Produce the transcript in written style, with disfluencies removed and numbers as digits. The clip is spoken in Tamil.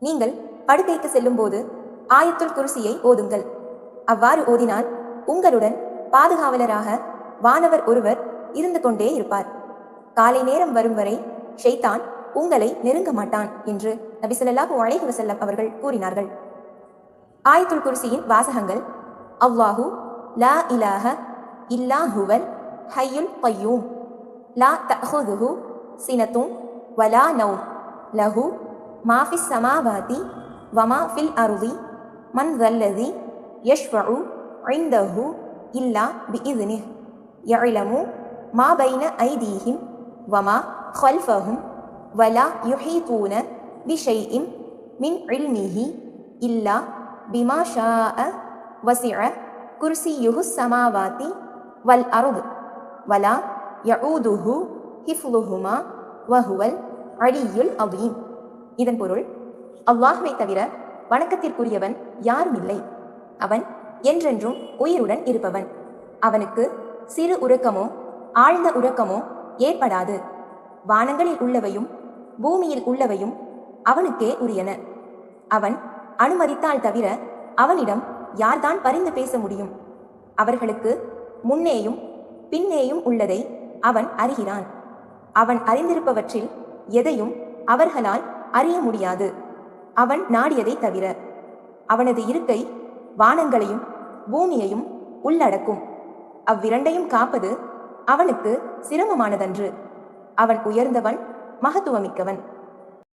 நீங்கள் படுக்கைக்கு செல்லும் போது ஆயத்துல் குர்சியை ஓதுங்கள். அவ்வாறு ஓதினால் உங்களுடன் பாதுகாவலராக வானவர் ஒருவர் இருந்து கொண்டே இருப்பார். காலை நேரம் வரும் வரை ஷைத்தான் உங்களை நெருங்க மாட்டான் என்று நபி ஸல்லல்லாஹு அலைஹி வஸல்லம் அவர்கள் கூறினார்கள். ஆயத்துல் குர்சியின் வாசகங்கள்: அல்லாஹு லா இலாஹ இல்லா ஹுவல் ஹய்யுல் கய்யூம் லா தஅஹுதுஹு சினத்தும் வலா நௌம் லஹு மா ஃபிஸ் ஸமாவாதி வமா ஃபில் அர்தி மன் ஸல்லதி யஷ்ஃபஉ இன்தஹு இல்லா பிஇذنஹு யஅலமு மா பைன ஐதீஹிம் வமா خلفهم ولا يحيطون بشيء من علمه إلا بما شاء وسع كرسيه السماوات والأرض ولا يعوده حفظهما وهو العلي العظيم. இதன் பொருள், அல்லாஹ்வை தவிர வணக்கத்திற்குரியவன் யாரும் இல்லை. அவன் என்றென்றும் உயிருடன் இருப்பவன். அவனுக்கு சிறு உறக்கமோ ஆழ்ந்த உறக்கமோ ஏற்படாது. வானங்களில் உள்ளவையும் பூமியில் உள்ளவையும் அவனுக்கே உரியன. அவன் அனுமதித்தால் தவிர அவனிடம் யார்தான் பரிந்து பேச முடியும்? அவர்களுக்கு முன்னேயும் பின்னேயும் உள்ளதை அவன் அறிகிறான். அவன் அறிந்திருப்பவற்றில் எதையும் அவர்களால் அறிய முடியாது, அவன் நாடியதை தவிர. அவனது இருக்கை வானங்களையும் பூமியையும் உள்ளடக்கும். அவ்விரண்டையும் காப்பது அவனுக்கு சிரமமானதன்று. அவன் உயர்ந்தவன், மகத்துவமிக்கவன்.